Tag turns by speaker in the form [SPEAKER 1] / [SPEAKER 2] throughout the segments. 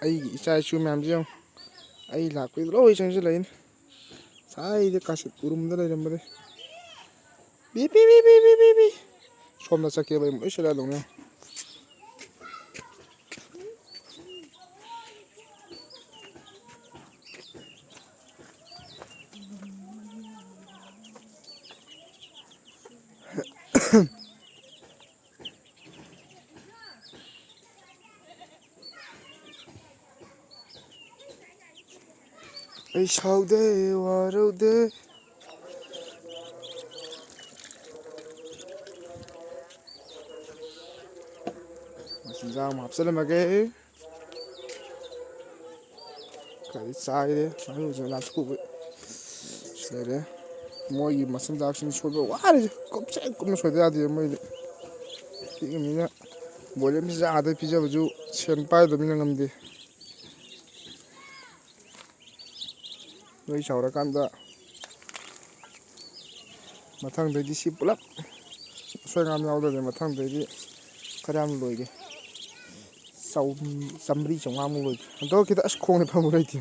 [SPEAKER 1] ꯑꯩꯒꯤ ꯏꯆꯥ ꯏꯁꯨ ꯃꯌꯥꯝꯁꯦ ꯌꯦꯡꯉꯨ ꯑꯩ ꯂꯥꯛꯄꯩꯗ ꯂꯣꯏ ꯆꯪꯁꯤꯜꯂꯛꯏꯅꯤ ꯁꯥꯏꯗ ꯀꯥꯁꯤꯠ ꯎꯔꯨꯝꯗ ꯂꯩꯔꯝꯕꯗꯩ ꯕꯤ ꯁꯣꯝꯗ ꯆꯠꯀꯦꯕ ꯑꯩ ꯂꯣꯏ ꯁꯤꯜꯂꯛꯑꯗꯧꯅꯦ ꯑꯩ ꯁꯥꯎꯗꯦ ꯋꯥꯔꯧꯗꯦ ꯃꯆꯤꯟꯖꯥꯛ ꯑꯃ ꯍꯥꯞꯆꯤꯜꯂꯝꯃꯒꯦ ꯈꯔꯗꯤ ꯆꯥꯏꯔꯦ ꯉꯥꯅꯨꯁꯦ ꯂꯥꯊꯣꯛꯎꯕ ꯂꯩꯔꯦ ꯃꯣꯏꯒꯤ ꯃꯆꯤꯟꯖꯥꯛꯁꯤꯡ ꯁꯣꯏꯕ ꯋꯥꯔꯤꯁꯦ ꯀꯨꯞꯁꯦ ꯀꯨꯞꯅ ꯁꯣꯏꯗ ꯌꯥꯗꯦ ꯃꯣꯏꯗꯤ ꯄꯤꯛꯉꯅꯤꯅ ꯕꯣꯏꯂꯔ ꯃꯆꯤꯟꯖꯥꯛ ꯑꯥꯗꯩ ꯄꯤꯖꯕꯁꯨ ꯁꯦꯟ ꯄꯥꯏꯗꯕꯅꯤꯅ ꯉꯝꯗꯦ ꯅꯣꯏ ꯆꯥꯎꯔꯀꯥꯟꯗ ꯃꯊꯪꯗꯩꯗꯤ ꯁꯤ ꯄꯨꯂꯞ ꯑꯁꯣꯏ ꯑꯉꯥꯝ ꯌꯥꯎꯗ꯭ꯔꯗꯤ ꯃꯊꯪꯗꯩꯗꯤ ꯈꯔ ꯌꯥꯝ ꯂꯣꯏꯒꯦ 100-150-100 ꯂꯣꯏꯒꯦ ꯍꯟꯗꯛ ꯈꯤꯇ ꯑꯁ ꯈꯣꯡꯅ ꯐꯪꯕ ꯂꯩꯇꯦ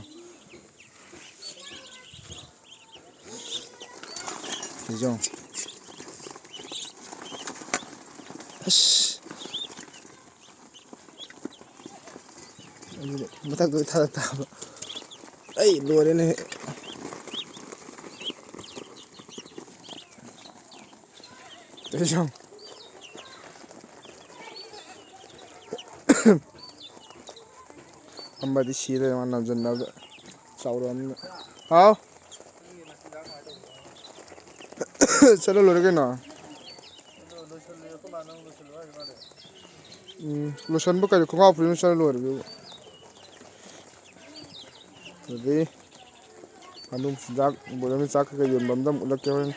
[SPEAKER 1] ꯌꯦꯡꯉꯣ ꯑꯁ ꯑꯗꯨꯗꯤ ꯃꯊꯛꯇ ꯊꯥꯔꯛ ꯇꯥꯕ ꯑꯩ ꯂꯣꯏꯔꯦꯅꯦ ꯑꯃꯗꯤ ꯁꯤꯔꯦ ꯃꯥ ꯅꯝꯁꯤꯟꯅꯕꯗ ꯆꯥꯎꯔꯛꯑꯕꯅꯤꯅ ꯍꯥꯎ ꯆꯠꯂ ꯂꯣꯏꯔꯦ ꯀꯩꯅꯣ ꯂꯣꯏꯁꯟꯕ ꯀꯔꯤ ꯈꯣꯡꯒ꯭ꯔꯥꯎ ꯐꯨꯔꯤꯠ ꯆꯠꯂ ꯂꯣꯏꯔꯦ ꯑꯗꯨꯕꯨ ꯑꯗꯨꯗꯤ ꯉꯥꯅꯨ ꯃꯆꯤꯟꯖꯥꯛ ꯕꯣꯏꯂꯔ ꯃꯆꯤꯟꯖꯥꯛ ꯀꯩꯀꯩ ꯌꯣꯟꯕꯝꯗ ꯑꯃꯨꯛ ꯎꯠꯂꯛꯀꯦ ꯍꯣꯔꯦꯟ